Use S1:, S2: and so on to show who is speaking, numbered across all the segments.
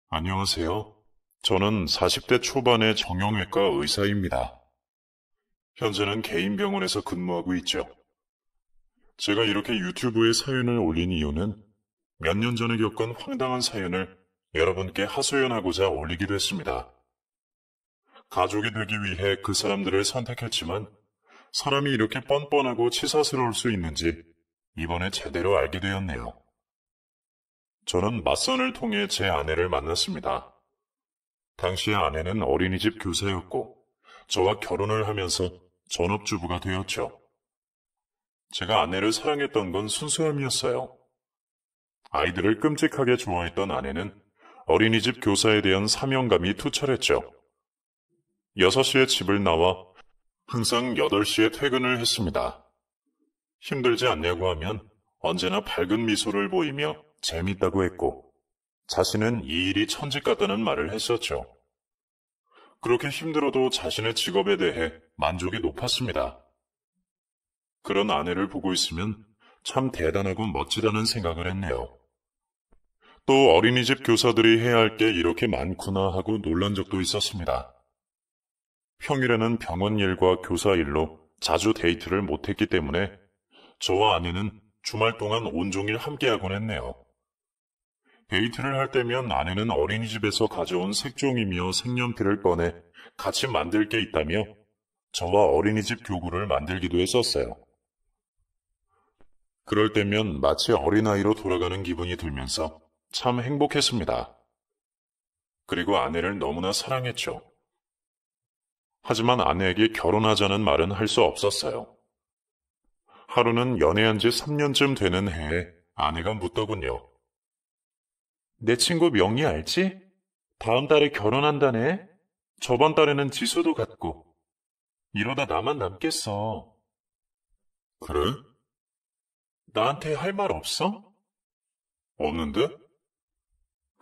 S1: 안녕하세요. 저는 40대 초반의 정형외과 의사입니다. 현재는 개인 병원에서 근무하고 있죠. 제가 이렇게 유튜브에 사연을 올린 이유는 몇 년 전에 겪은 황당한 사연을 여러분께 하소연하고자 올리기도 했습니다. 가족이 되기 위해 그 사람들을 선택했지만 사람이 이렇게 뻔뻔하고 치사스러울 수 있는지 이번에 제대로 알게 되었네요. 저는 맞선을 통해 제 아내를 만났습니다. 당시의 아내는 어린이집 교사였고 저와 결혼을 하면서 전업주부가 되었죠. 제가 아내를 사랑했던 건 순수함이었어요. 아이들을 끔찍하게 좋아했던 아내는 어린이집 교사에 대한 사명감이 투철했죠. 6시에 집을 나와 항상 8시에 퇴근을 했습니다. 힘들지 않냐고 하면 언제나 밝은 미소를 보이며 재밌다고 했고 자신은 이 일이 천직 같다는 말을 했었죠. 그렇게 힘들어도 자신의 직업에 대해 만족이 높았습니다. 그런 아내를 보고 있으면 참 대단하고 멋지다는 생각을 했네요. 또 어린이집 교사들이 해야 할 게 이렇게 많구나 하고 놀란 적도 있었습니다. 평일에는 병원 일과 교사 일로 자주 데이트를 못했기 때문에 저와 아내는 주말 동안 온종일 함께하곤 했네요. 데이트를 할 때면 아내는 어린이집에서 가져온 색종이며 색연필을 꺼내 같이 만들 게 있다며 저와 어린이집 교구를 만들기도 했었어요. 그럴 때면 마치 어린아이로 돌아가는 기분이 들면서 참 행복했습니다. 그리고 아내를 너무나 사랑했죠. 하지만 아내에게 결혼하자는 말은 할 수 없었어요. 하루는 연애한 지 3년쯤 되는 해에 아내가 묻더군요. 내 친구 명희 알지? 다음 달에 결혼한다네. 저번 달에는 지수도 갔고. 이러다 나만 남겠어. 그래? 나한테 할 말 없어? 없는데?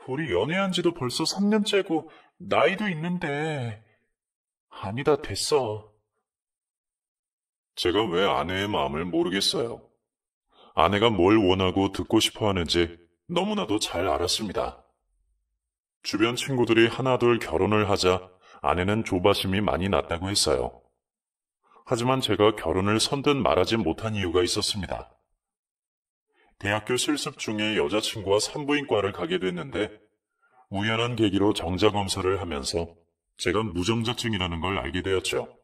S1: 우리 연애한 지도 벌써 3년째고 나이도 있는데. 아니다, 됐어. 제가 왜 아내의 마음을 모르겠어요. 아내가 뭘 원하고 듣고 싶어 하는지 너무나도 잘 알았습니다. 주변 친구들이 하나둘 결혼을 하자 아내는 조바심이 많이 났다고 했어요. 하지만 제가 결혼을 선뜻 말하지 못한 이유가 있었습니다. 대학교 실습 중에 여자친구와 산부인과를 가게 됐는데 우연한 계기로 정자검사를 하면서 제가 무정자증이라는 걸 알게 되었죠.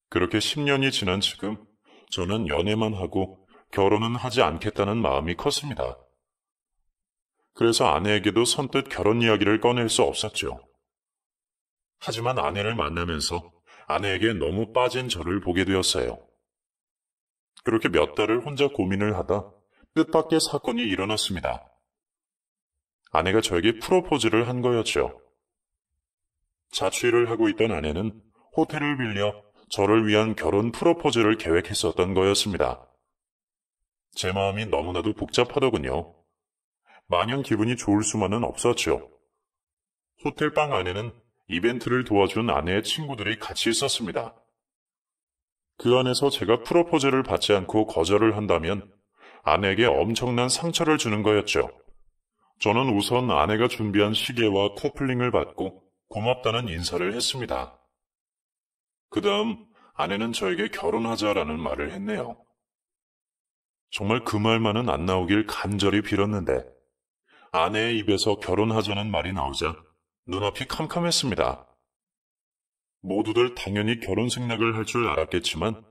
S1: 그렇게 10년이 지난 지금 저는 연애만 하고 결혼은 하지 않겠다는 마음이 컸습니다. 그래서 아내에게도 선뜻 결혼 이야기를 꺼낼 수 없었죠. 하지만 아내를 만나면서 아내에게 너무 빠진 저를 보게 되었어요. 그렇게 몇 달을 혼자 고민을 하다 뜻밖의 사건이 일어났습니다. 아내가 저에게 프로포즈를 한 거였죠. 자취를 하고 있던 아내는 호텔을 빌려 저를 위한 결혼 프로포즈를 계획했었던 거였습니다. 제 마음이 너무나도 복잡하더군요. 마냥 기분이 좋을 수만은 없었죠. 호텔방 안에는 이벤트를 도와준 아내의 친구들이 같이 있었습니다. 그 안에서 제가 프로포즈를 받지 않고 거절을 한다면 아내에게 엄청난 상처를 주는 거였죠. 저는 우선 아내가 준비한 시계와 커플링을 받고 고맙다는 인사를 했습니다. 그 다음 아내는 저에게 결혼하자라는 말을 했네요. 정말 그 말만은 안 나오길 간절히 빌었는데 아내의 입에서 결혼하자는 말이 나오자 눈앞이 캄캄했습니다. 모두들 당연히 결혼 생략을 할 줄 알았겠지만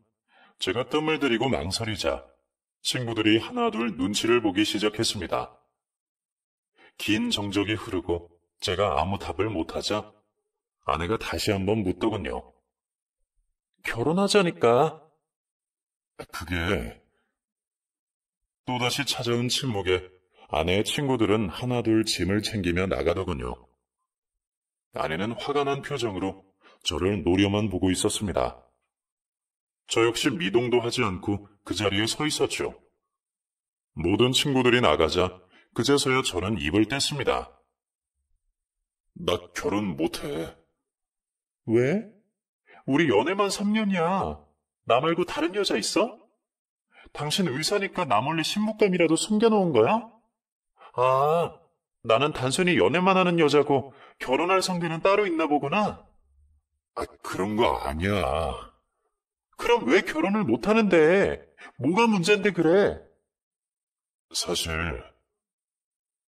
S1: 제가 뜸을 들이고 망설이자 친구들이 하나둘 눈치를 보기 시작했습니다. 긴 정적이 흐르고 제가 아무 답을 못하자 아내가 다시 한번 묻더군요. 결혼하자니까. 그게... 또다시 찾아온 침묵에 아내의 친구들은 하나둘 짐을 챙기며 나가더군요. 아내는 화가 난 표정으로 저를 노려만 보고 있었습니다. 저 역시 미동도 하지 않고 그 자리에 서 있었죠. 모든 친구들이 나가자 그제서야 저는 입을 뗐습니다. 나 결혼 못해. 왜? 우리 연애만 3년이야. 나 말고 다른 여자 있어? 당신 의사니까 나 몰래 신부감이라도 숨겨놓은 거야? 아, 나는 단순히 연애만 하는 여자고 결혼할 상대는 따로 있나 보구나. 그런 거 아니야. 그럼 왜 결혼을 못 하는데? 뭐가 문제인데 그래? 사실,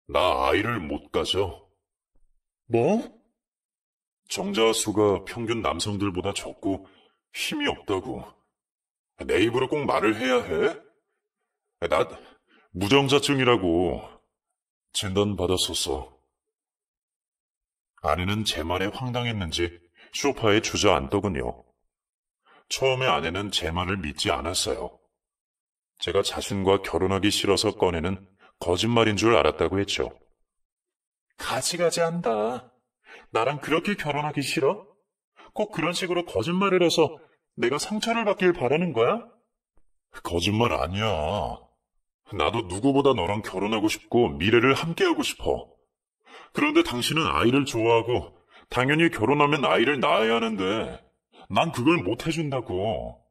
S1: 나 아이를 못 가져. 뭐? 정자 수가 평균 남성들보다 적고 힘이 없다고. 내 입으로 꼭 말을 해야 해? 나 무정자증이라고 진단받았었어. 아내는 제 말에 황당했는지 소파에 주저앉더군요. 처음에 아내는 제 말을 믿지 않았어요. 제가 자신과 결혼하기 싫어서 꺼내는 거짓말인 줄 알았다고 했죠. 가지가지한다. 나랑 그렇게 결혼하기 싫어? 꼭 그런 식으로 거짓말을 해서 내가 상처를 받길 바라는 거야? 거짓말 아니야. 나도 누구보다 너랑 결혼하고 싶고 미래를 함께하고 싶어. 그런데 당신은 아이를 좋아하고 당연히 결혼하면 아이를 낳아야 하는데 난 그걸 못 해준다고.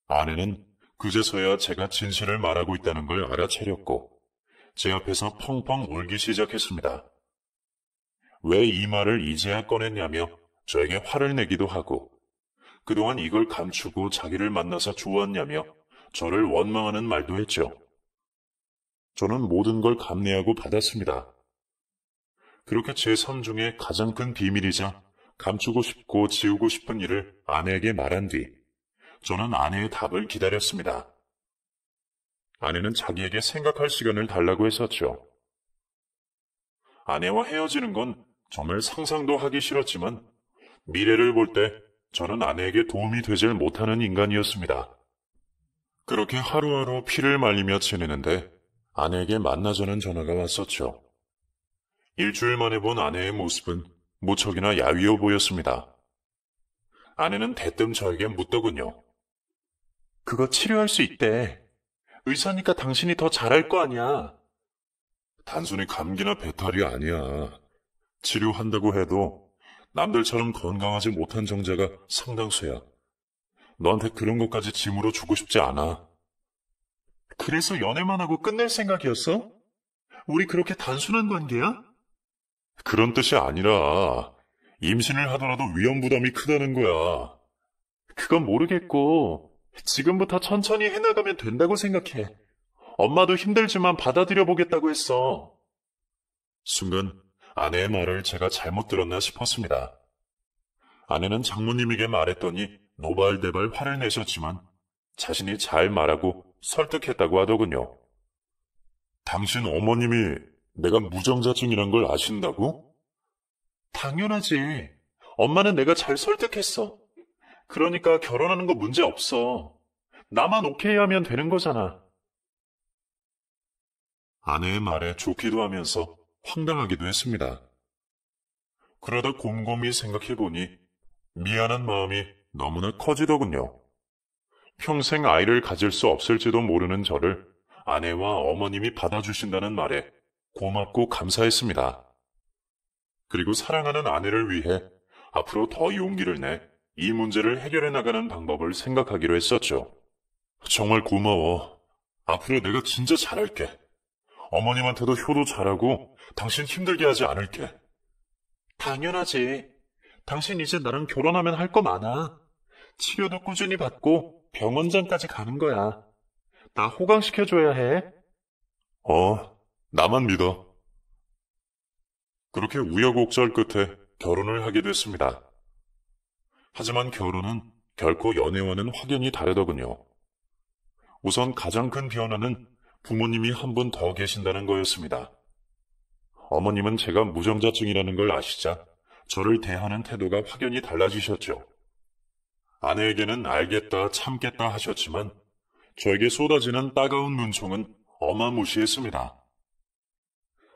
S1: 아내는 그제서야 제가 진실을 말하고 있다는 걸 알아차렸고 제 앞에서 펑펑 울기 시작했습니다. 왜 이 말을 이제야 꺼냈냐며 저에게 화를 내기도 하고 그동안 이걸 감추고 자기를 만나서 좋았냐며 저를 원망하는 말도 했죠. 저는 모든 걸 감내하고 받았습니다. 그렇게 제 삶 중에 가장 큰 비밀이자 감추고 싶고 지우고 싶은 일을 아내에게 말한 뒤 저는 아내의 답을 기다렸습니다. 아내는 자기에게 생각할 시간을 달라고 했었죠. 아내와 헤어지는 건 정말 상상도 하기 싫었지만 미래를 볼 때 저는 아내에게 도움이 되질 못하는 인간이었습니다. 그렇게 하루하루 피를 말리며 지내는데 아내에게 만나자는 전화가 왔었죠. 일주일 만에 본 아내의 모습은 무척이나 야위어 보였습니다. 아내는 대뜸 저에게 묻더군요. 그거 치료할 수 있대. 의사니까 당신이 더 잘할 거 아니야. 단순히 감기나 배탈이 아니야. 치료한다고 해도 남들처럼 건강하지 못한 정자가 상당수야. 너한테 그런 것까지 짐으로 주고 싶지 않아. 그래서 연애만 하고 끝낼 생각이었어? 우리 그렇게 단순한 관계야? 그런 뜻이 아니라 임신을 하더라도 위험 부담이 크다는 거야. 그건 모르겠고 지금부터 천천히 해나가면 된다고 생각해. 엄마도 힘들지만 받아들여 보겠다고 했어. 순간 아내의 말을 제가 잘못 들었나 싶었습니다. 아내는 장모님에게 말했더니 노발대발 화를 내셨지만 자신이 잘 말하고 설득했다고 하더군요. 당신 어머님이 내가 무정자증이란 걸 아신다고? 당연하지. 엄마는 내가 잘 설득했어. 그러니까 결혼하는 거 문제 없어. 나만 오케이 하면 되는 거잖아. 아내의 말에 좋기도 하면서 황당하기도 했습니다. 그러다 곰곰이 생각해보니 미안한 마음이 너무나 커지더군요. 평생 아이를 가질 수 없을지도 모르는 저를 아내와 어머님이 받아주신다는 말에 고맙고 감사했습니다. 그리고 사랑하는 아내를 위해 앞으로 더 용기를 내 이 문제를 해결해 나가는 방법을 생각하기로 했었죠. 정말 고마워. 앞으로 내가 진짜 잘할게. 어머님한테도 효도 잘하고 당신 힘들게 하지 않을게. 당연하지. 당신 이제 나랑 결혼하면 할 거 많아. 치료도 꾸준히 받고 병원장까지 가는 거야. 나 호강시켜줘야 해. 나만 믿어. 그렇게 우여곡절 끝에 결혼을 하게 됐습니다. 하지만 결혼은 결코 연애와는 확연히 다르더군요. 우선 가장 큰 변화는 부모님이 한 분 더 계신다는 거였습니다. 어머님은 제가 무정자증이라는 걸 아시자 저를 대하는 태도가 확연히 달라지셨죠. 아내에게는 알겠다, 참겠다 하셨지만 저에게 쏟아지는 따가운 눈총은 어마무시했습니다.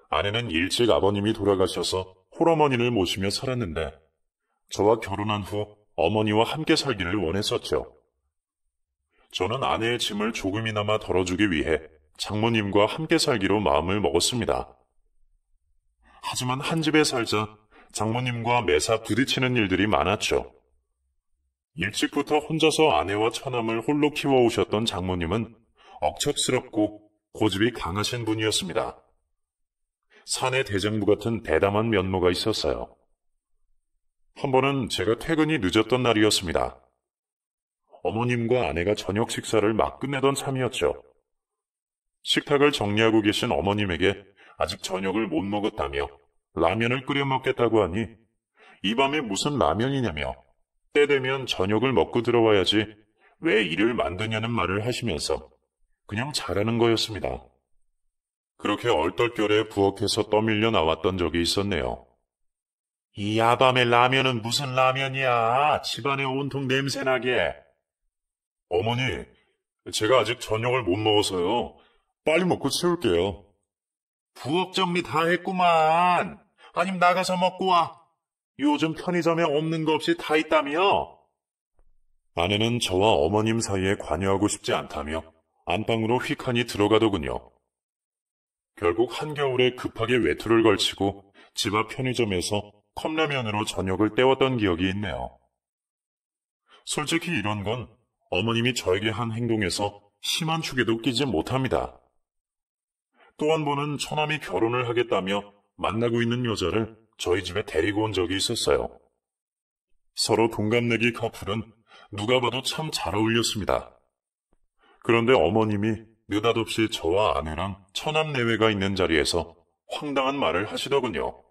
S1: 아내는 일찍 아버님이 돌아가셔서 홀어머니를 모시며 살았는데 저와 결혼한 후 어머니와 함께 살기를 원했었죠. 저는 아내의 짐을 조금이나마 덜어주기 위해 장모님과 함께 살기로 마음을 먹었습니다. 하지만 한 집에 살자 장모님과 매사 부딪히는 일들이 많았죠. 일찍부터 혼자서 아내와 처남을 홀로 키워오셨던 장모님은 억척스럽고 고집이 강하신 분이었습니다. 사내 대장부 같은 대담한 면모가 있었어요. 한 번은 제가 퇴근이 늦었던 날이었습니다. 어머님과 아내가 저녁 식사를 막 끝내던 참이었죠. 식탁을 정리하고 계신 어머님에게 아직 저녁을 못 먹었다며 라면을 끓여 먹겠다고 하니 이 밤에 무슨 라면이냐며 때 되면 저녁을 먹고 들어와야지 왜 일을 만드냐는 말을 하시면서 그냥 자라는 거였습니다. 그렇게 얼떨결에 부엌에서 떠밀려 나왔던 적이 있었네요. 이 야밤에 라면은 무슨 라면이야? 집안에 온통 냄새나게. 어머니, 제가 아직 저녁을 못 먹어서요. 빨리 먹고 치울게요. 부엌 정리 다 했구만. 아님 나가서 먹고 와. 요즘 편의점에 없는 거 없이 다 있다며? 아내는 저와 어머님 사이에 관여하고 싶지 않다며 안방으로 휙하니 들어가더군요. 결국 한겨울에 급하게 외투를 걸치고 집 앞 편의점에서 컵라면으로 저녁을 때웠던 기억이 있네요. 솔직히 이런 건 어머님이 저에게 한 행동에서 심한 축에도 끼지 못합니다. 또 한 번은 처남이 결혼을 하겠다며 만나고 있는 여자를 저희 집에 데리고 온 적이 있었어요. 서로 동갑내기 커플은 누가 봐도 참 잘 어울렸습니다. 그런데 어머님이 느닷없이 저와 아내랑 처남 내외가 있는 자리에서 황당한 말을 하시더군요.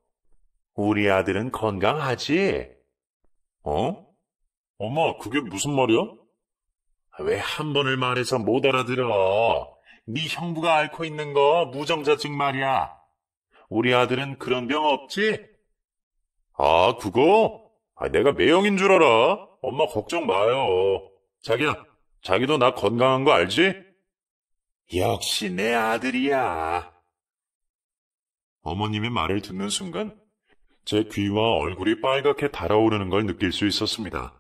S1: 우리 아들은 건강하지? 어? 엄마, 그게 무슨 말이야? 왜 한 번을 말해서 못 알아들어? 네 형부가 앓고 있는 거 무정자증 말이야. 우리 아들은 그런 병 없지? 아, 그거? 내가 매형인 줄 알아. 엄마 걱정 마요. 자기야, 자기도 나 건강한 거 알지? 역시 내 아들이야. 어머님의 말을 듣는 순간 제 귀와 얼굴이 빨갛게 달아오르는 걸 느낄 수 있었습니다.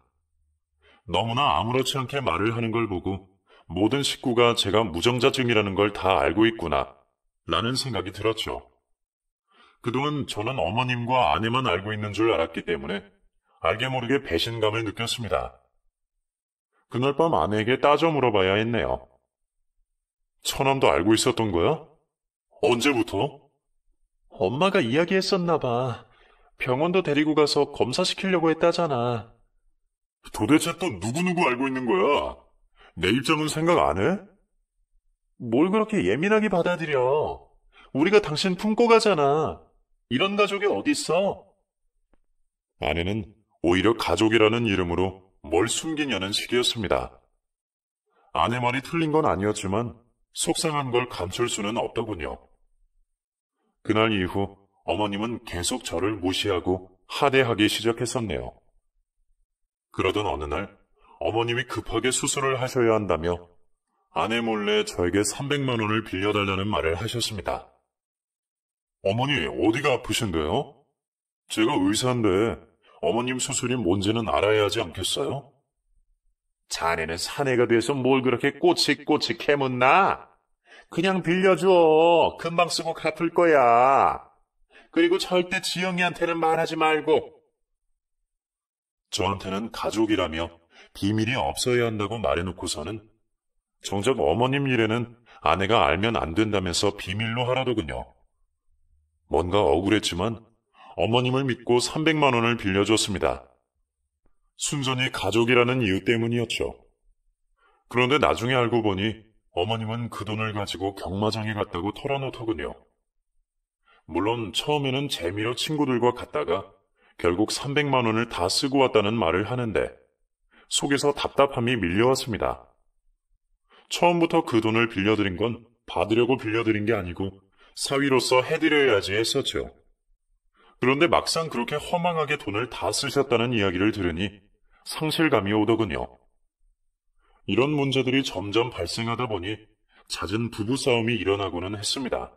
S1: 너무나 아무렇지 않게 말을 하는 걸 보고 모든 식구가 제가 무정자증이라는 걸 다 알고 있구나 라는 생각이 들었죠. 그동안 저는 어머님과 아내만 알고 있는 줄 알았기 때문에 알게 모르게 배신감을 느꼈습니다. 그날 밤 아내에게 따져 물어봐야 했네요. 처남도 알고 있었던 거야? 언제부터? 엄마가 이야기했었나 봐. 병원도 데리고 가서 검사시키려고 했다잖아. 도대체 또 누구누구 알고 있는 거야? 내 입장은 생각 안 해? 뭘 그렇게 예민하게 받아들여? 우리가 당신 품고 가잖아. 이런 가족이 어딨어? 아내는 오히려 가족이라는 이름으로 뭘 숨기냐는 식이었습니다. 아내 말이 틀린 건 아니었지만 속상한 걸 감출 수는 없더군요. 그날 이후 어머님은 계속 저를 무시하고 하대하기 시작했었네요. 그러던 어느 날 어머님이 급하게 수술을 하셔야 한다며 아내 몰래 저에게 300만 원을 빌려달라는 말을 하셨습니다. 어머니 어디가 아프신데요? 제가 의사인데 어머님 수술이 뭔지는 알아야 하지 않겠어요? 자네는 사내가 돼서 뭘 그렇게 꼬치꼬치 캐묻나? 그냥 빌려줘. 금방 쓰고 갚을 거야. 그리고 절대 지영이한테는 말하지 말고. 저한테는 가족이라며 비밀이 없어야 한다고 말해놓고서는 정작 어머님 일에는 아내가 알면 안 된다면서 비밀로 하라더군요. 뭔가 억울했지만 어머님을 믿고 300만 원을 빌려줬습니다. 순전히 가족이라는 이유 때문이었죠. 그런데 나중에 알고 보니 어머님은 그 돈을 가지고 경마장에 갔다고 털어놓더군요. 물론 처음에는 재미로 친구들과 갔다가 결국 300만 원을 다 쓰고 왔다는 말을 하는데 속에서 답답함이 밀려왔습니다. 처음부터 그 돈을 빌려드린 건 받으려고 빌려드린 게 아니고 사위로서 해드려야지 했었죠. 그런데 막상 그렇게 허망하게 돈을 다 쓰셨다는 이야기를 들으니 상실감이 오더군요. 이런 문제들이 점점 발생하다 보니 잦은 부부싸움이 일어나고는 했습니다.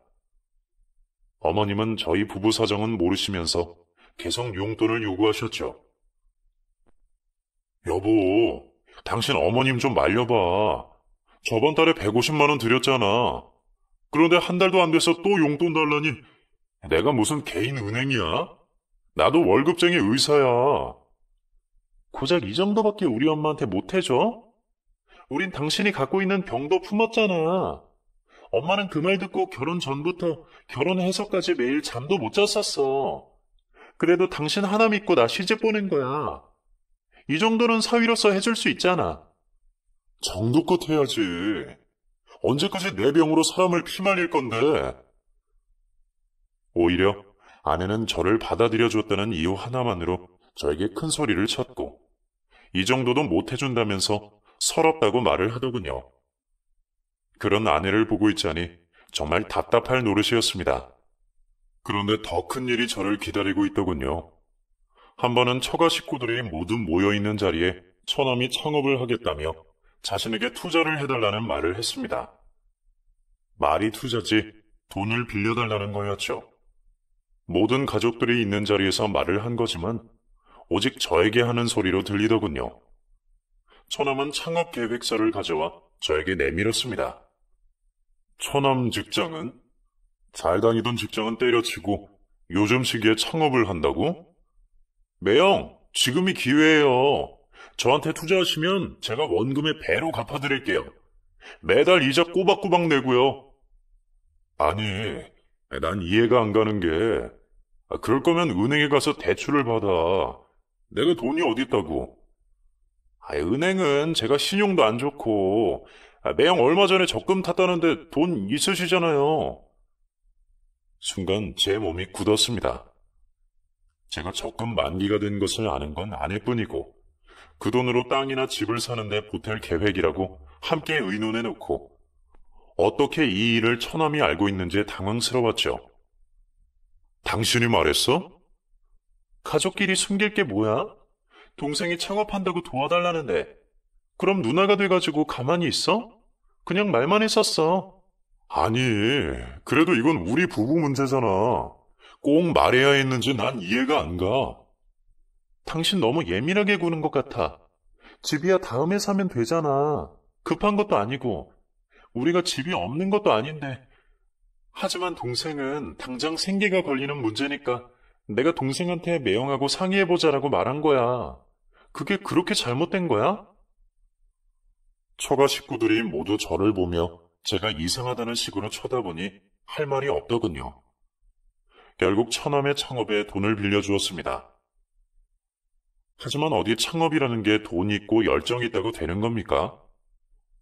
S1: 어머님은 저희 부부 사정은 모르시면서 계속 용돈을 요구하셨죠. 여보, 당신 어머님 좀 말려봐. 저번 달에 150만 원 드렸잖아. 그런데 한 달도 안 돼서 또 용돈 달라니 내가 무슨 개인 은행이야? 나도 월급쟁이 의사야. 고작 이 정도밖에 우리 엄마한테 못 해줘? 우린 당신이 갖고 있는 병도 품었잖아. 엄마는 그 말 듣고 결혼 전부터 결혼해서까지 매일 잠도 못 잤었어. 그래도 당신 하나 믿고 나 시집 보낸 거야. 이 정도는 사위로서 해줄 수 있잖아. 정도껏 해야지. 언제까지 내 병으로 사람을 피말릴 건데. 오히려 아내는 저를 받아들여줬다는 이유 하나만으로 저에게 큰 소리를 쳤고, 이 정도도 못 해준다면서 서럽다고 말을 하더군요. 그런 아내를 보고 있자니 정말 답답할 노릇이었습니다. 그런데 더 큰 일이 저를 기다리고 있더군요. 한 번은 처가 식구들이 모두 모여있는 자리에 처남이 창업을 하겠다며 자신에게 투자를 해달라는 말을 했습니다. 말이 투자지 돈을 빌려달라는 거였죠. 모든 가족들이 있는 자리에서 말을 한 거지만 오직 저에게 하는 소리로 들리더군요. 처남은 창업 계획서를 가져와 저에게 내밀었습니다. 처남 직장은? 잘 다니던 직장은 때려치고 요즘 시기에 창업을 한다고? 매형, 지금이 기회예요. 저한테 투자하시면 제가 원금의 배로 갚아드릴게요. 매달 이자 꼬박꼬박 내고요. 아니, 난 이해가 안 가는 게, 그럴 거면 은행에 가서 대출을 받아. 내가 돈이 어디 있다고. 은행은 제가 신용도 안 좋고, 매형 얼마 전에 적금 탔다는데 돈 있으시잖아요. 순간 제 몸이 굳었습니다. 제가 적금 만기가 된 것을 아는 건 아내뿐이고, 그 돈으로 땅이나 집을 사는데 보탤 계획이라고 함께 의논해놓고, 어떻게 이 일을 처남이 알고 있는지 당황스러웠죠. 당신이 말했어? 가족끼리 숨길 게 뭐야? 동생이 창업한다고 도와달라는데 그럼 누나가 돼가지고 가만히 있어? 그냥 말만 했었어. 아니, 그래도 이건 우리 부부 문제잖아. 꼭 말해야 했는지 난 이해가 안 가. 당신 너무 예민하게 구는 것 같아. 집이야 다음에 사면 되잖아. 급한 것도 아니고 우리가 집이 없는 것도 아닌데. 하지만 동생은 당장 생계가 걸리는 문제니까 내가 동생한테 매형하고 상의해보자라고 말한 거야. 그게 그렇게 잘못된 거야? 처가 식구들이 모두 저를 보며 제가 이상하다는 식으로 쳐다보니 할 말이 없더군요. 결국 처남의 창업에 돈을 빌려주었습니다. 하지만 어디 창업이라는 게 돈 있고 열정 있다고 되는 겁니까?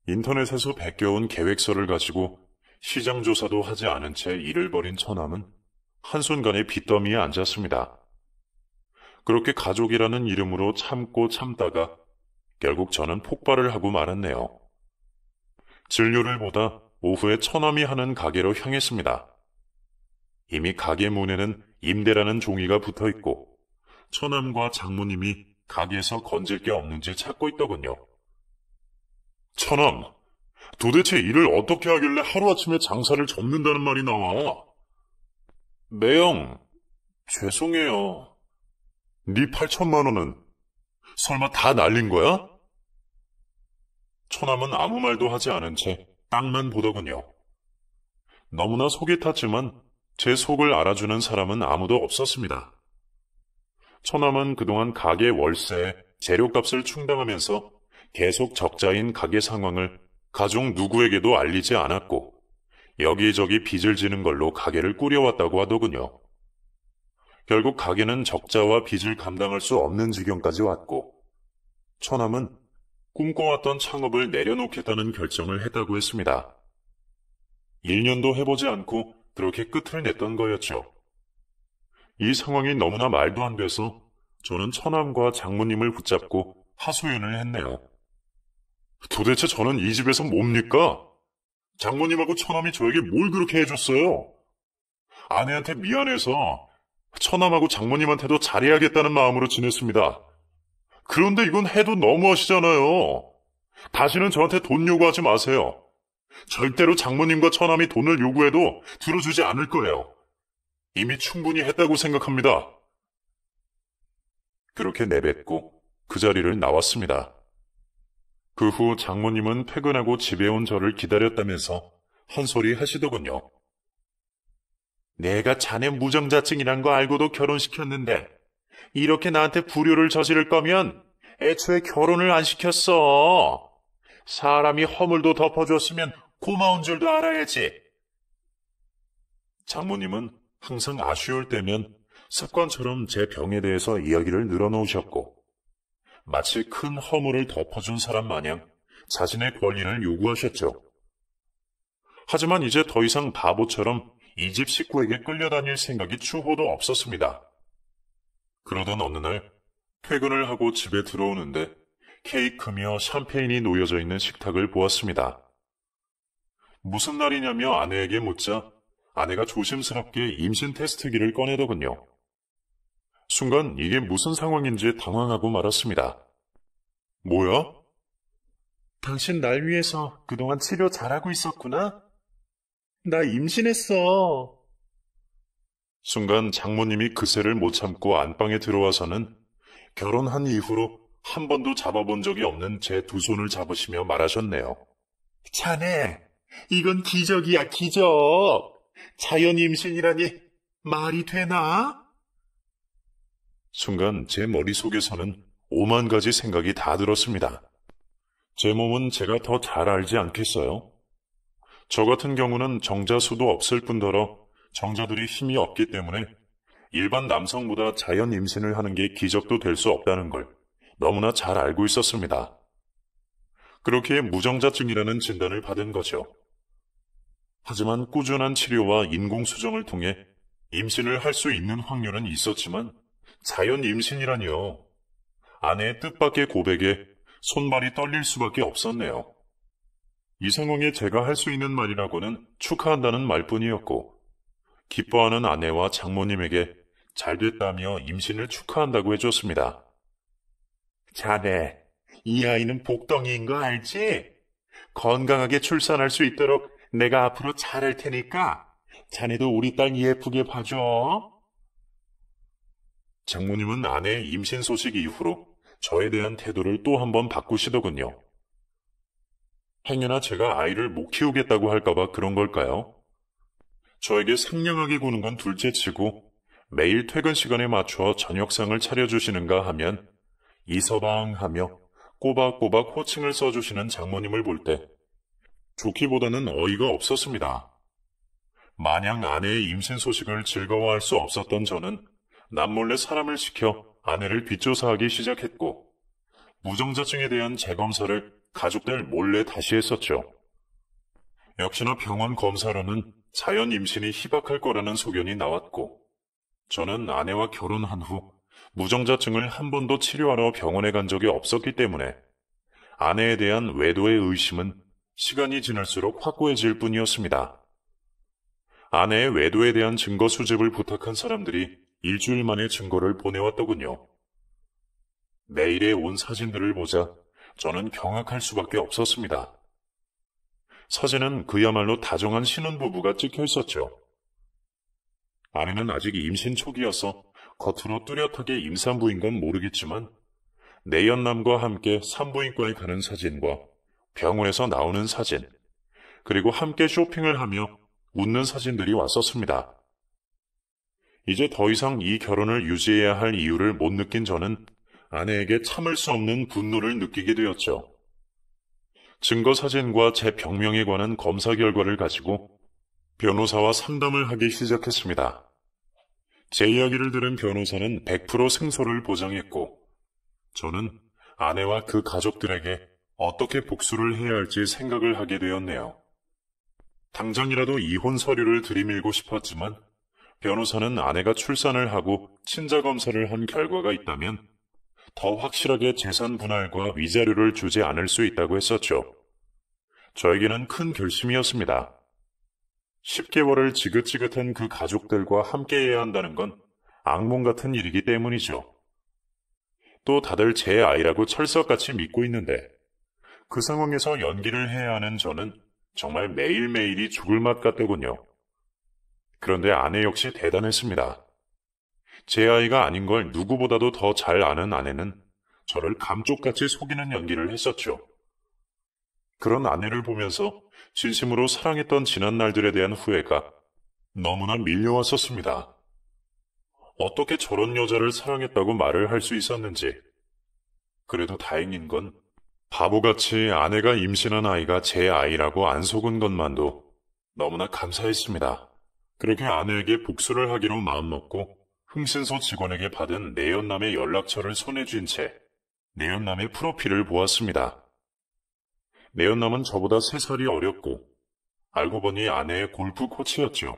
S1: 인터넷에서 베껴온 계획서를 가지고 시장 조사도 하지 않은 채 일을 벌인 처남은 한순간에 빚더미에 앉았습니다. 그렇게 가족이라는 이름으로 참고 참다가 결국 저는 폭발을 하고 말았네요. 진료를 보다 오후에 처남이 하는 가게로 향했습니다. 이미 가게 문에는 임대라는 종이가 붙어있고 처남과 장모님이 가게에서 건질 게 없는지 찾고 있더군요. 처남, 도대체 일을 어떻게 하길래 하루아침에 장사를 접는다는 말이 나와? 매형, 죄송해요. 네 8천만 원은 설마 다 날린 거야? 처남은 아무 말도 하지 않은 채 땅만 보더군요. 너무나 속이 탔지만 제 속을 알아주는 사람은 아무도 없었습니다. 처남은 그동안 가게 월세, 재료값을 충당하면서 계속 적자인 가게 상황을 가족 누구에게도 알리지 않았고 여기저기 빚을 지는 걸로 가게를 꾸려왔다고 하더군요. 결국 가게는 적자와 빚을 감당할 수 없는 지경까지 왔고 처남은 꿈꿔왔던 창업을 내려놓겠다는 결정을 했다고 했습니다. 1년도 해보지 않고 그렇게 끝을 냈던 거였죠. 이 상황이 너무나 말도 안 돼서 저는 처남과 장모님을 붙잡고 하소연을 했네요. 도대체 저는 이 집에서 뭡니까? 장모님하고 처남이 저에게 뭘 그렇게 해줬어요? 아내한테 미안해서 처남하고 장모님한테도 잘해야겠다는 마음으로 지냈습니다. 그런데 이건 해도 너무하시잖아요. 다시는 저한테 돈 요구하지 마세요. 절대로 장모님과 처남이 돈을 요구해도 들어주지 않을 거예요. 이미 충분히 했다고 생각합니다. 그렇게 내뱉고 그 자리를 나왔습니다. 그 후 장모님은 퇴근하고 집에 온 저를 기다렸다면서 한 소리 하시더군요. 내가 자네 무정자증이란 거 알고도 결혼시켰는데 이렇게 나한테 불효를 저지를 거면 애초에 결혼을 안 시켰어. 사람이 허물도 덮어줬으면 고마운 줄도 알아야지. 장모님은 항상 아쉬울 때면 습관처럼 제 병에 대해서 이야기를 늘어놓으셨고, 마치 큰 허물을 덮어준 사람 마냥 자신의 권리를 요구하셨죠. 하지만 이제 더 이상 바보처럼 이 집 식구에게 끌려다닐 생각이 추호도 없었습니다. 그러던 어느 날 퇴근을 하고 집에 들어오는데 케이크며 샴페인이 놓여져 있는 식탁을 보았습니다. 무슨 날이냐며 아내에게 묻자 아내가 조심스럽게 임신 테스트기를 꺼내더군요. 순간 이게 무슨 상황인지 당황하고 말았습니다. 뭐야? 당신 날 위해서 그동안 치료 잘하고 있었구나? 나 임신했어. 순간 장모님이 그새를 못 참고 안방에 들어와서는 결혼한 이후로 한 번도 잡아본 적이 없는 제 두 손을 잡으시며 말하셨네요. 자네, 이건 기적이야, 기적. 자연 임신이라니 말이 되나? 순간 제 머릿속에서는 5만 가지 생각이 다 들었습니다. 제 몸은 제가 더 잘 알지 않겠어요? 저 같은 경우는 정자수도 없을 뿐더러 정자들이 힘이 없기 때문에 일반 남성보다 자연 임신을 하는 게 기적도 될 수 없다는 걸 너무나 잘 알고 있었습니다. 그렇게 무정자증이라는 진단을 받은 거죠. 하지만 꾸준한 치료와 인공수정을 통해 임신을 할 수 있는 확률은 있었지만 자연 임신이라니요. 아내의 뜻밖의 고백에 손발이 떨릴 수밖에 없었네요. 이 상황에 제가 할 수 있는 말이라고는 축하한다는 말뿐이었고, 기뻐하는 아내와 장모님에게 잘됐다며 임신을 축하한다고 해줬습니다. 자네, 이 아이는 복덩이인 거 알지? 건강하게 출산할 수 있도록 내가 앞으로 잘할 테니까 자네도 우리 딸 예쁘게 봐줘. 장모님은 아내의 임신 소식 이후로 저에 대한 태도를 또 한 번 바꾸시더군요. 행여나 제가 아이를 못 키우겠다고 할까봐 그런 걸까요? 저에게 상냥하게 구는 건 둘째치고 매일 퇴근 시간에 맞춰 저녁상을 차려주시는가 하면 이서방하며 꼬박꼬박 호칭을 써주시는 장모님을 볼 때 좋기보다는 어이가 없었습니다. 마냥 아내의 임신 소식을 즐거워할 수 없었던 저는 남몰래 사람을 시켜 아내를 뒷조사하기 시작했고, 무정자증에 대한 재검사를 가족들 몰래 다시 했었죠. 역시나 병원 검사로는 자연 임신이 희박할 거라는 소견이 나왔고, 저는 아내와 결혼한 후 무정자증을 한 번도 치료하러 병원에 간 적이 없었기 때문에 아내에 대한 외도의 의심은 시간이 지날수록 확고해질 뿐이었습니다. 아내의 외도에 대한 증거 수집을 부탁한 사람들이 일주일 만에 증거를 보내왔더군요. 메일에 온 사진들을 보자 저는 경악할 수밖에 없었습니다. 사진은 그야말로 다정한 신혼부부가 찍혀 있었죠. 아내는 아직 임신 초기여서 겉으로 뚜렷하게 임산부인 건 모르겠지만 내연남과 함께 산부인과에 가는 사진과 병원에서 나오는 사진, 그리고 함께 쇼핑을 하며 웃는 사진들이 왔었습니다. 이제 더 이상 이 결혼을 유지해야 할 이유를 못 느낀 저는 아내에게 참을 수 없는 분노를 느끼게 되었죠. 증거 사진과 제 병명에 관한 검사 결과를 가지고 변호사와 상담을 하기 시작했습니다. 제 이야기를 들은 변호사는 100% 승소를 보장했고, 저는 아내와 그 가족들에게 어떻게 복수를 해야 할지 생각을 하게 되었네요. 당장이라도 이혼 서류를 들이밀고 싶었지만 변호사는 아내가 출산을 하고 친자검사를 한 결과가 있다면 더 확실하게 재산 분할과 위자료를 주지 않을 수 있다고 했었죠. 저에게는 큰 결심이었습니다. 10개월을 지긋지긋한 그 가족들과 함께해야 한다는 건 악몽 같은 일이기 때문이죠. 또 다들 제 아이라고 철석같이 믿고 있는데 그 상황에서 연기를 해야 하는 저는 정말 매일매일이 죽을 맛 같더군요. 그런데 아내 역시 대단했습니다. 제 아이가 아닌 걸 누구보다도 더 잘 아는 아내는 저를 감쪽같이 속이는 연기를 했었죠. 그런 아내를 보면서 진심으로 사랑했던 지난 날들에 대한 후회가 너무나 밀려왔었습니다. 어떻게 저런 여자를 사랑했다고 말을 할 수 있었는지. 그래도 다행인 건 바보같이 아내가 임신한 아이가 제 아이라고 안 속은 것만도 너무나 감사했습니다. 그렇게 아내에게 복수를 하기로 마음먹고 흥신소 직원에게 받은 내연남의 연락처를 손에 쥔 채 내연남의 프로필을 보았습니다. 내연남은 저보다 3살이 어렸고 알고 보니 아내의 골프 코치였죠.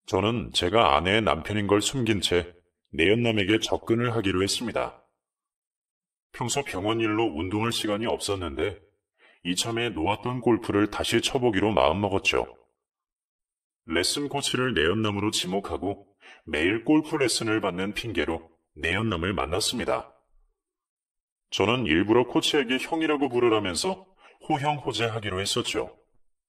S1: 저는 제가 아내의 남편인 걸 숨긴 채 내연남에게 접근을 하기로 했습니다. 평소 병원 일로 운동할 시간이 없었는데 이참에 놓았던 골프를 다시 쳐보기로 마음먹었죠. 레슨 코치를 내연남으로 지목하고 매일 골프 레슨을 받는 핑계로 내연남을 만났습니다. 저는 일부러 코치에게 형이라고 부르라면서 호형호재하기로 했었죠.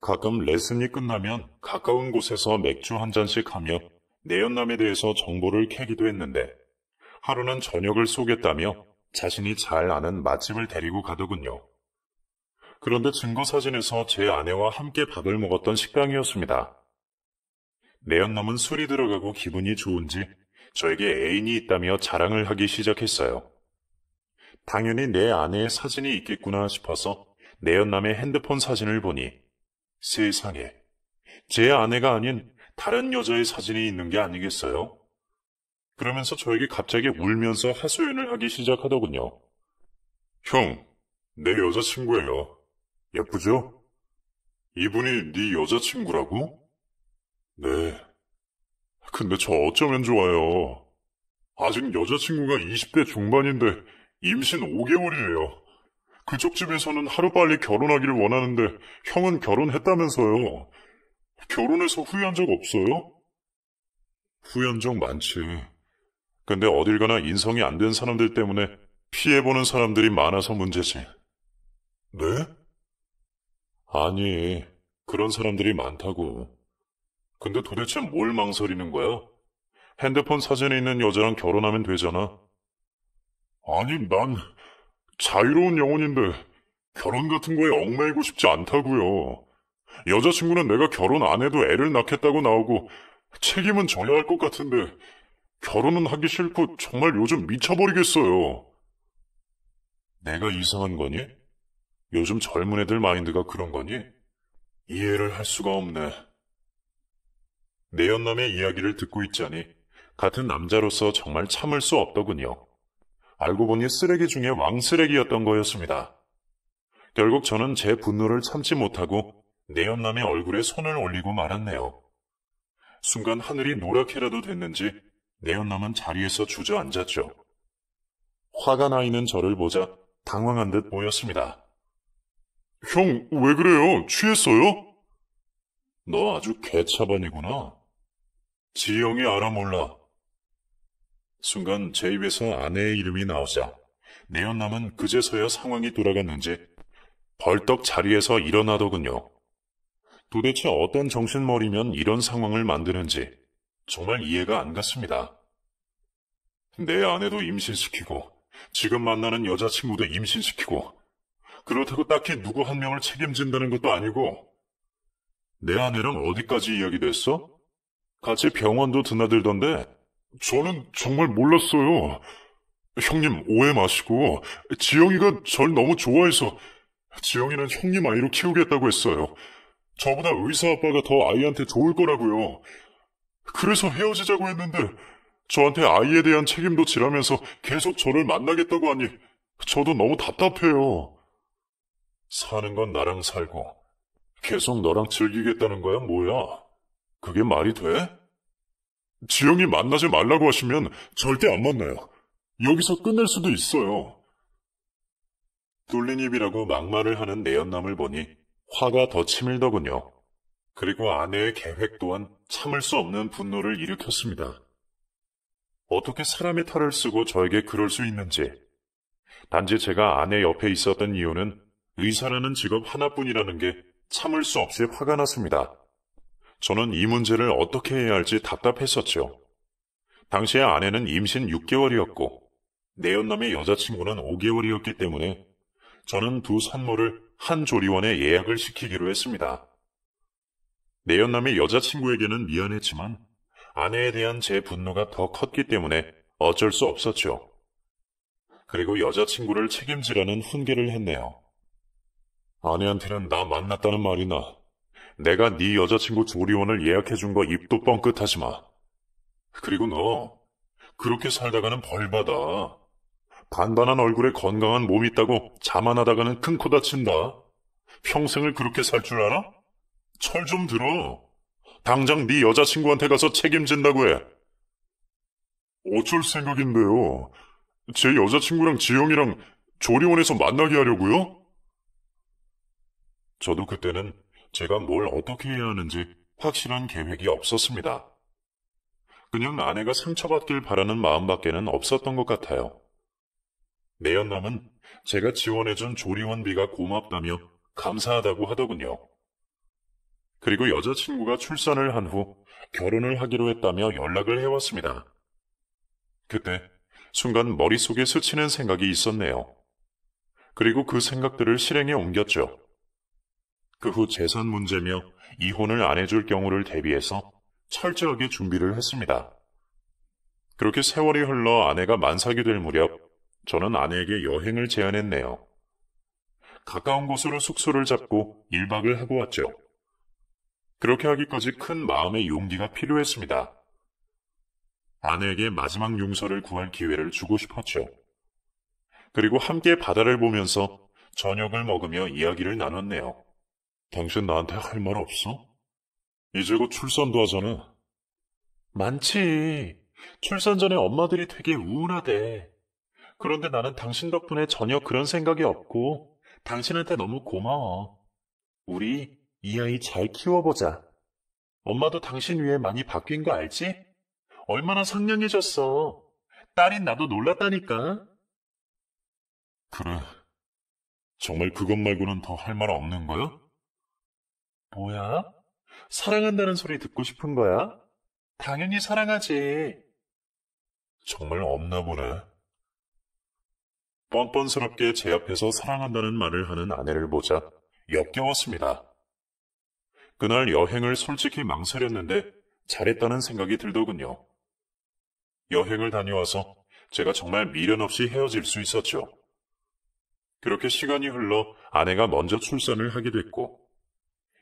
S1: 가끔 레슨이 끝나면 가까운 곳에서 맥주 한 잔씩 하며 내연남에 대해서 정보를 캐기도 했는데 하루는 저녁을 쏘겠다며 자신이 잘 아는 맛집을 데리고 가더군요. 그런데 증거사진에서 제 아내와 함께 밥을 먹었던 식당이었습니다. 내연남은 술이 들어가고 기분이 좋은지 저에게 애인이 있다며 자랑을 하기 시작했어요. 당연히 내 아내의 사진이 있겠구나 싶어서 내연남의 핸드폰 사진을 보니 세상에, 제 아내가 아닌 다른 여자의 사진이 있는 게 아니겠어요? 그러면서 저에게 갑자기 울면서 하소연을 하기 시작하더군요. 형, 내 여자친구예요. 예쁘죠? 이분이 네 여자친구라고? 네. 근데 저 어쩌면 좋아요. 아직 여자친구가 20대 중반인데 임신 5개월이에요. 그쪽 집에서는 하루빨리 결혼하기를 원하는데 형은 결혼했다면서요. 결혼해서 후회한 적 없어요? 후회한 적 많지. 근데 어딜 가나 인성이 안 된 사람들 때문에 피해보는 사람들이 많아서 문제지. 네? 아니, 그런 사람들이 많다고. 근데 도대체 뭘 망설이는 거야? 핸드폰 사진에 있는 여자랑 결혼하면 되잖아. 아니, 난 자유로운 영혼인데 결혼 같은 거에 얽매이고 싶지 않다고요. 여자친구는 내가 결혼 안 해도 애를 낳겠다고 나오고 책임은 져야 할 것 같은데 결혼은 하기 싫고 정말 요즘 미쳐버리겠어요. 내가 이상한 거니? 요즘 젊은 애들 마인드가 그런 거니? 이해를 할 수가 없네. 내연남의 이야기를 듣고 있자니 같은 남자로서 정말 참을 수 없더군요. 알고 보니 쓰레기 중에 왕쓰레기였던 거였습니다. 결국 저는 제 분노를 참지 못하고 내연남의 얼굴에 손을 올리고 말았네요. 순간 하늘이 노랗게라도 됐는지 내연남은 자리에서 주저앉았죠. 화가 나 있는 저를 보자 당황한 듯 보였습니다. 형, 왜 그래요? 취했어요? 너 아주 개차반이구나. 지영이 알아 몰라. 순간 제 입에서 아내의 이름이 나오자 내연남은 그제서야 상황이 돌아갔는지 벌떡 자리에서 일어나더군요. 도대체 어떤 정신머리면 이런 상황을 만드는지 정말 이해가 안 갔습니다. 내 아내도 임신시키고 지금 만나는 여자친구도 임신시키고 그렇다고 딱히 누구 한 명을 책임진다는 것도 아니고 내 아내랑 어디까지 이야기됐어? 같이 병원도 드나들던데 저는 정말 몰랐어요. 형님 오해 마시고 지영이가 절 너무 좋아해서 지영이는 형님 아이로 키우겠다고 했어요. 저보다 의사 아빠가 더 아이한테 좋을 거라고요. 그래서 헤어지자고 했는데 저한테 아이에 대한 책임도 지라면서 계속 저를 만나겠다고 하니 저도 너무 답답해요. 사는 건 나랑 살고 계속 너랑 즐기겠다는 거야 뭐야? 그게 말이 돼? 지영이 만나지 말라고 하시면 절대 안 만나요. 여기서 끝낼 수도 있어요. 뚫린 입이라고 막말을 하는 내연남을 보니 화가 더 치밀더군요. 그리고 아내의 계획 또한 참을 수 없는 분노를 일으켰습니다. 어떻게 사람의 탈을 쓰고 저에게 그럴 수 있는지. 단지 제가 아내 옆에 있었던 이유는 의사라는 직업 하나뿐이라는 게 참을 수 없이 화가 났습니다. 저는 이 문제를 어떻게 해야 할지 답답했었죠. 당시에 아내는 임신 6개월이었고 내연남의 여자친구는 5개월이었기 때문에 저는 두 산모를 한 조리원에 예약을 시키기로 했습니다. 내연남의 여자친구에게는 미안했지만 아내에 대한 제 분노가 더 컸기 때문에 어쩔 수 없었죠. 그리고 여자친구를 책임지라는 훈계를 했네요. 아내한테는 나 만났다는 말이나 내가 네 여자친구 조리원을 예약해준 거 입도 뻥끗하지 마. 그리고 너 그렇게 살다가는 벌 받아. 반반한 얼굴에 건강한 몸 있다고 자만하다가는 큰 코 다친다. 평생을 그렇게 살 줄 알아? 철 좀 들어. 당장 네 여자친구한테 가서 책임진다고 해. 어쩔 생각인데요. 제 여자친구랑 지영이랑 조리원에서 만나게 하려고요? 저도 그때는 제가 뭘 어떻게 해야 하는지 확실한 계획이 없었습니다. 그냥 아내가 상처받길 바라는 마음밖에는 없었던 것 같아요. 내연남은 제가 지원해준 조리원비가 고맙다며 감사하다고 하더군요. 그리고 여자친구가 출산을 한 후 결혼을 하기로 했다며 연락을 해왔습니다. 그때 순간 머릿속에 스치는 생각이 있었네요. 그리고 그 생각들을 실행에 옮겼죠. 그 후 재산 문제며 이혼을 안 해줄 경우를 대비해서 철저하게 준비를 했습니다. 그렇게 세월이 흘러 아내가 만삭이 될 무렵 저는 아내에게 여행을 제안했네요. 가까운 곳으로 숙소를 잡고 1박을 하고 왔죠. 그렇게 하기까지 큰 마음의 용기가 필요했습니다. 아내에게 마지막 용서를 구할 기회를 주고 싶었죠. 그리고 함께 바다를 보면서 저녁을 먹으며 이야기를 나눴네요. 당신 나한테 할 말 없어? 이제 곧 출산도 하잖아. 많지. 출산 전에 엄마들이 되게 우울하대. 그런데 나는 당신 덕분에 전혀 그런 생각이 없고 당신한테 너무 고마워. 우리 이 아이 잘 키워보자. 엄마도 당신 위해 많이 바뀐 거 알지? 얼마나 상냥해졌어. 딸인 나도 놀랐다니까. 그래. 정말 그것 말고는 더 할 말 없는 거야? 뭐야? 사랑한다는 소리 듣고 싶은 거야? 당연히 사랑하지. 정말 없나 보네. 뻔뻔스럽게 제 앞에서 사랑한다는 말을 하는 아내를 보자 역겨웠습니다. 그날 여행을 솔직히 망설였는데 잘했다는 생각이 들더군요. 여행을 다녀와서 제가 정말 미련 없이 헤어질 수 있었죠. 그렇게 시간이 흘러 아내가 먼저 출산을 하게 됐고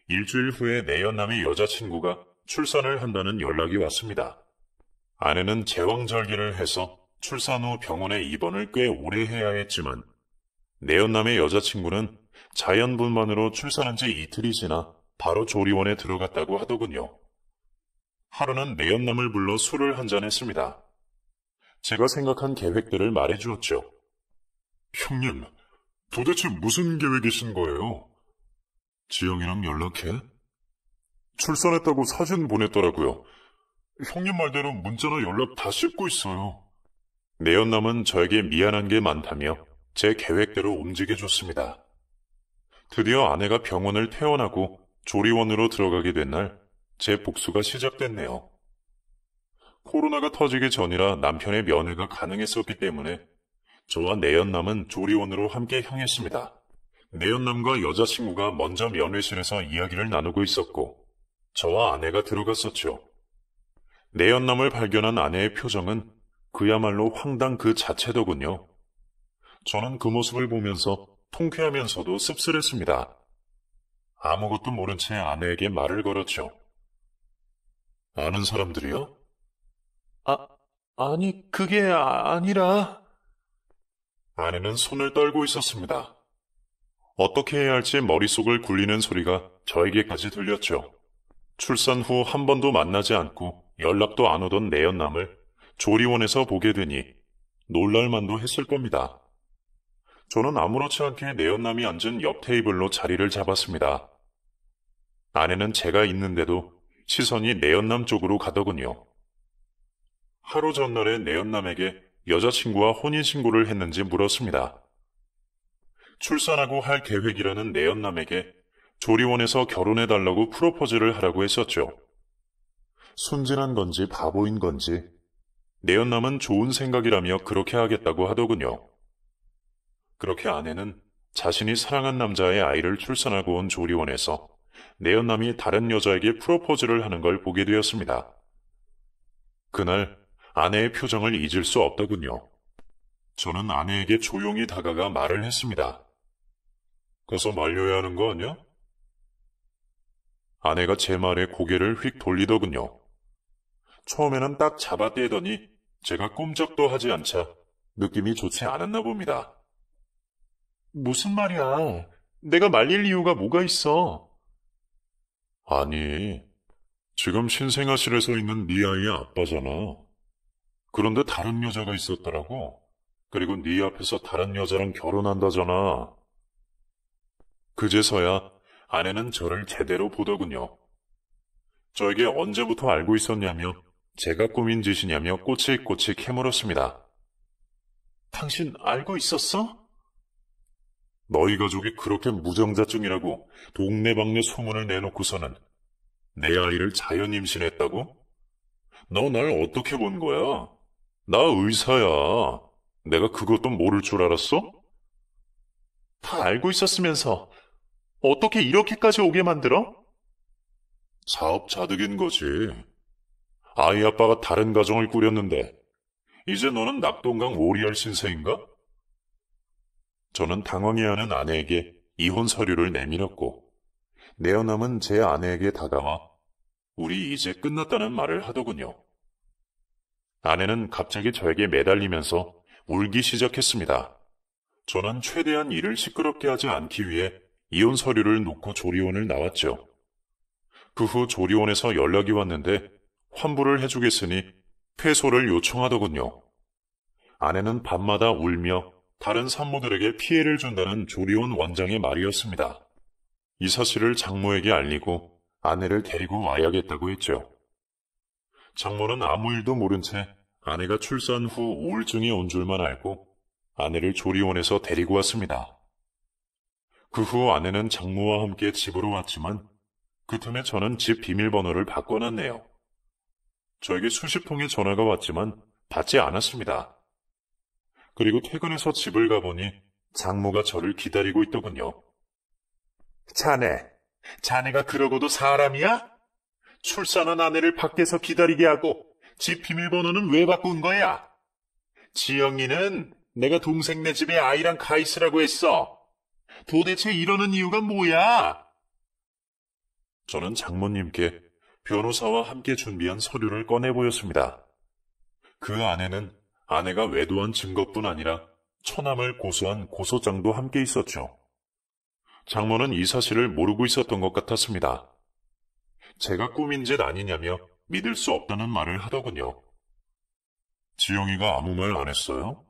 S1: 일주일 후에 내연남의 여자친구가 출산을 한다는 연락이 왔습니다. 아내는 제왕절개를 해서 출산 후 병원에 입원을 꽤 오래 해야 했지만 내연남의 여자친구는 자연분만으로 출산한 지 이틀이 지나 바로 조리원에 들어갔다고 하더군요. 하루는 내연남을 불러 술을 한잔 했습니다. 제가 생각한 계획들을 말해주었죠. 형님, 도대체 무슨 계획이신 거예요? 지영이랑 연락해? 출산했다고 사진 보냈더라고요. 형님 말대로 문자나 연락 다 씹고 있어요. 내연남은 저에게 미안한 게 많다며 제 계획대로 움직여줬습니다. 드디어 아내가 병원을 퇴원하고 조리원으로 들어가게 된 날, 제 복수가 시작됐네요. 코로나가 터지기 전이라 남편의 면회가 가능했었기 때문에 저와 내연남은 조리원으로 함께 향했습니다. 내연남과 여자친구가 먼저 면회실에서 이야기를 나누고 있었고 저와 아내가 들어갔었죠. 내연남을 발견한 아내의 표정은 그야말로 황당 그 자체더군요. 저는 그 모습을 보면서 통쾌하면서도 씁쓸했습니다. 아무것도 모른 채 아내에게 말을 걸었죠. 아는 사람들이요? 아니, 그게 아니라... 아내는 손을 떨고 있었습니다. 어떻게 해야 할지 머릿속을 굴리는 소리가 저에게까지 들렸죠. 출산 후 한 번도 만나지 않고 연락도 안 오던 내연남을 조리원에서 보게 되니 놀랄만도 했을 겁니다. 저는 아무렇지 않게 내연남이 앉은 옆 테이블로 자리를 잡았습니다. 아내는 제가 있는데도 시선이 내연남 쪽으로 가더군요. 하루 전날에 내연남에게 여자친구와 혼인신고를 했는지 물었습니다. 출산하고 할 계획이라는 내연남에게 조리원에서 결혼해달라고 프로포즈를 하라고 했었죠. 순진한 건지 바보인 건지 내연남은 좋은 생각이라며 그렇게 하겠다고 하더군요. 그렇게 아내는 자신이 사랑한 남자의 아이를 출산하고 온 조리원에서 내연남이 다른 여자에게 프로포즈를 하는 걸 보게 되었습니다. 그날 아내의 표정을 잊을 수 없더군요. 저는 아내에게 조용히 다가가 말을 했습니다. 가서 말려야 하는 거 아니야? 아내가 제 말에 고개를 휙 돌리더군요. 처음에는 딱 잡아떼더니 제가 꼼짝도 하지 않자 느낌이 좋지 않았나 봅니다. 무슨 말이야? 내가 말릴 이유가 뭐가 있어? 아니, 지금 신생아실에서 있는 네 아이의 아빠잖아. 그런데 다른 여자가 있었더라고. 그리고 네 앞에서 다른 여자랑 결혼한다잖아. 그제서야 아내는 저를 제대로 보더군요. 저에게 언제부터 알고 있었냐며 제가 꾸민 짓이냐며 꼬치꼬치 캐물었습니다. 당신 알고 있었어? 너희 가족이 그렇게 무정자증이라고 동네방네 소문을 내놓고서는 내 아이를 자연 임신했다고? 너 날 어떻게 본 거야? 나 의사야. 내가 그것도 모를 줄 알았어? 다 알고 있었으면서 어떻게 이렇게까지 오게 만들어? 사업자득인 거지. 아이 아빠가 다른 가정을 꾸렸는데 이제 너는 낙동강 오리알 신세인가? 저는 당황해하는 아내에게 이혼 서류를 내밀었고 내어남은 제 아내에게 다가와 우리 이제 끝났다는 말을 하더군요. 아내는 갑자기 저에게 매달리면서 울기 시작했습니다. 저는 최대한 일을 시끄럽게 하지 않기 위해 이혼 서류를 놓고 조리원을 나왔죠. 그 후 조리원에서 연락이 왔는데 환불을 해주겠으니 패소를 요청하더군요. 아내는 밤마다 울며 다른 산모들에게 피해를 준다는 조리원 원장의 말이었습니다. 이 사실을 장모에게 알리고 아내를 데리고 와야겠다고 했죠. 장모는 아무 일도 모른 채 아내가 출산 후 우울증이 온 줄만 알고 아내를 조리원에서 데리고 왔습니다. 그 후 아내는 장모와 함께 집으로 왔지만 그 틈에 저는 집 비밀번호를 바꿔놨네요. 저에게 수십 통의 전화가 왔지만 받지 않았습니다. 그리고 퇴근해서 집을 가보니 장모가 저를 기다리고 있더군요. 자네가 그러고도 사람이야? 출산한 아내를 밖에서 기다리게 하고 집 비밀번호는 왜 바꾼 거야? 지영이는 내가 동생네 집에 아이랑 가 있으라고 했어. 도대체 이러는 이유가 뭐야? 저는 장모님께 변호사와 함께 준비한 서류를 꺼내 보였습니다. 그 안에는 아내가 외도한 증거뿐 아니라 처남을 고소한 고소장도 함께 있었죠. 장모는 이 사실을 모르고 있었던 것 같았습니다. 제가 꾸민 짓 아니냐며 믿을 수 없다는 말을 하더군요. 지영이가 아무 말 안 했어요?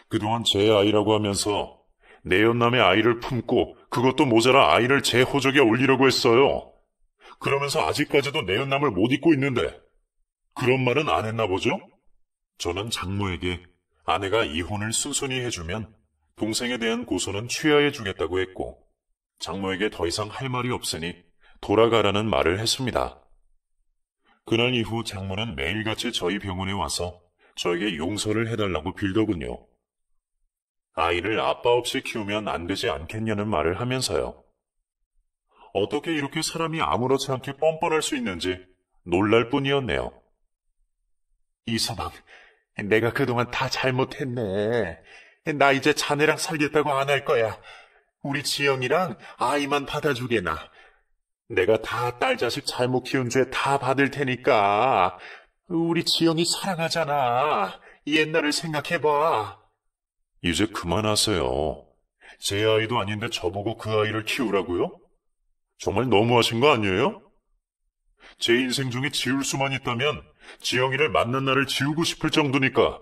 S1: 그동안 제 아이라고 하면서 내연남의 아이를 품고 그것도 모자라 아이를 제 호적에 올리려고 했어요. 그러면서 아직까지도 내연남을 못 잊고 있는데 그런 말은 안 했나 보죠? 저는 장모에게 아내가 이혼을 순순히 해주면 동생에 대한 고소는 취하해 주겠다고 했고 장모에게 더 이상 할 말이 없으니 돌아가라는 말을 했습니다. 그날 이후 장모는 매일같이 저희 병원에 와서 저에게 용서를 해달라고 빌더군요. 아이를 아빠 없이 키우면 안 되지 않겠냐는 말을 하면서요. 어떻게 이렇게 사람이 아무렇지 않게 뻔뻔할 수 있는지 놀랄 뿐이었네요. 이서방, 내가 그동안 다 잘못했네. 나 이제 자네랑 살겠다고 안 할 거야. 우리 지영이랑 아이만 받아주게나. 내가 다 딸 자식 잘못 키운 죄 다 받을 테니까. 우리 지영이 사랑하잖아. 옛날을 생각해봐. 이제 그만하세요. 제 아이도 아닌데 저보고 그 아이를 키우라고요? 정말 너무하신 거 아니에요? 제 인생 중에 지울 수만 있다면 지영이를 만난 날을 지우고 싶을 정도니까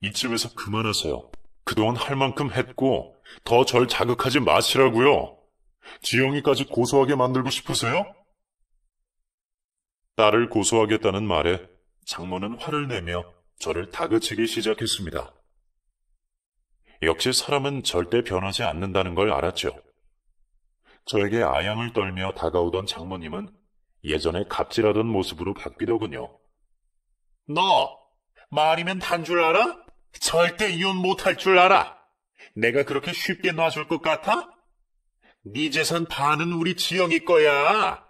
S1: 이쯤에서 그만하세요. 그동안 할 만큼 했고 더 절 자극하지 마시라고요. 지영이까지 고소하게 만들고 싶으세요? 딸을 고소하겠다는 말에 장모는 화를 내며 저를 다그치기 시작했습니다. 역시 사람은 절대 변하지 않는다는 걸 알았죠. 저에게 아양을 떨며 다가오던 장모님은 예전에 갑질하던 모습으로 바뀌더군요. 너 말이면 단 줄 알아? 절대 이혼 못할 줄 알아. 내가 그렇게 쉽게 놔줄 것 같아? 네 재산 반은 우리 지영이 거야.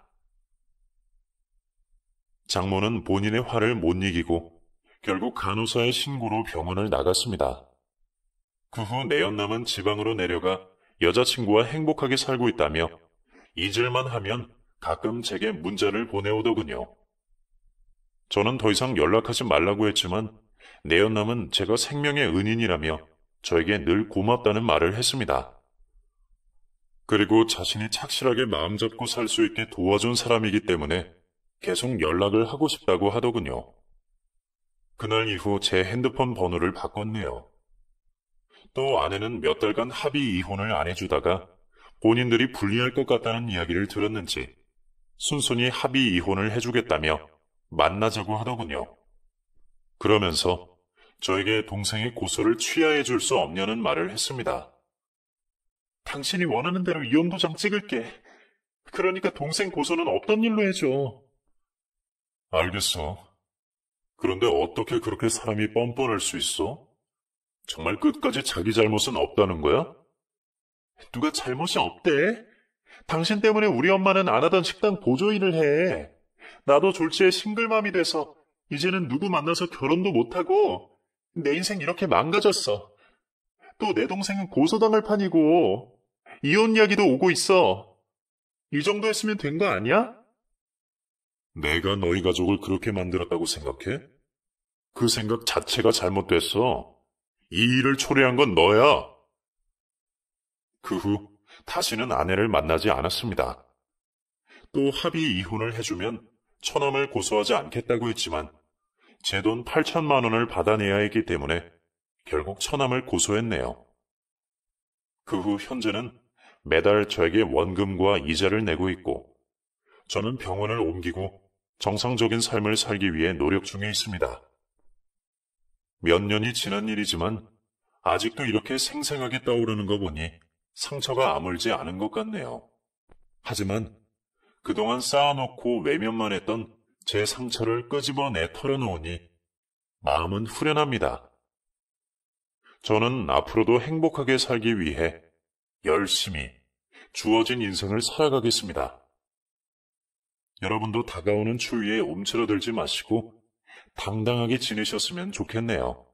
S1: 장모는 본인의 화를 못 이기고 결국 간호사의 신고로 병원을 나갔습니다. 그 후 내연남은 지방으로 내려가 여자친구와 행복하게 살고 있다며 잊을만 하면 가끔 제게 문자를 보내오더군요. 저는 더 이상 연락하지 말라고 했지만 내연남은 제가 생명의 은인이라며 저에게 늘 고맙다는 말을 했습니다. 그리고 자신이 착실하게 마음 잡고 살 수 있게 도와준 사람이기 때문에 계속 연락을 하고 싶다고 하더군요. 그날 이후 제 핸드폰 번호를 바꿨네요. 또 아내는 몇 달간 합의 이혼을 안 해주다가 본인들이 불리할 것 같다는 이야기를 들었는지 순순히 합의 이혼을 해주겠다며 만나자고 하더군요. 그러면서 저에게 동생의 고소를 취하해 줄 수 없냐는 말을 했습니다. 당신이 원하는 대로 이혼도장 찍을게. 그러니까 동생 고소는 없던 일로 해줘. 알겠어. 그런데 어떻게 그렇게 사람이 뻔뻔할 수 있어? 정말 끝까지 자기 잘못은 없다는 거야? 누가 잘못이 없대? 당신 때문에 우리 엄마는 안 하던 식당 보조일을 해. 나도 졸지에 싱글맘이 돼서 이제는 누구 만나서 결혼도 못하고 내 인생 이렇게 망가졌어. 또 내 동생은 고소당할 판이고 이혼 이야기도 오고 있어. 이 정도 했으면 된 거 아니야? 내가 너희 가족을 그렇게 만들었다고 생각해? 그 생각 자체가 잘못됐어. 이 일을 초래한 건 너야. 그 후 다시는 아내를 만나지 않았습니다. 또 합의 이혼을 해주면 처남을 고소하지 않겠다고 했지만 제 돈 8천만 원을 받아내야 했기 때문에 결국 처남을 고소했네요. 그 후 현재는 매달 저에게 원금과 이자를 내고 있고 저는 병원을 옮기고 정상적인 삶을 살기 위해 노력 중에 있습니다. 몇 년이 지난 일이지만 아직도 이렇게 생생하게 떠오르는 거 보니 상처가 아물지 않은 것 같네요. 하지만 그동안 쌓아놓고 외면만 했던 제 상처를 끄집어내 털어놓으니 마음은 후련합니다. 저는 앞으로도 행복하게 살기 위해 열심히 주어진 인생을 살아가겠습니다. 여러분도 다가오는 추위에 움츠러들지 마시고 당당하게 지내셨으면 좋겠네요.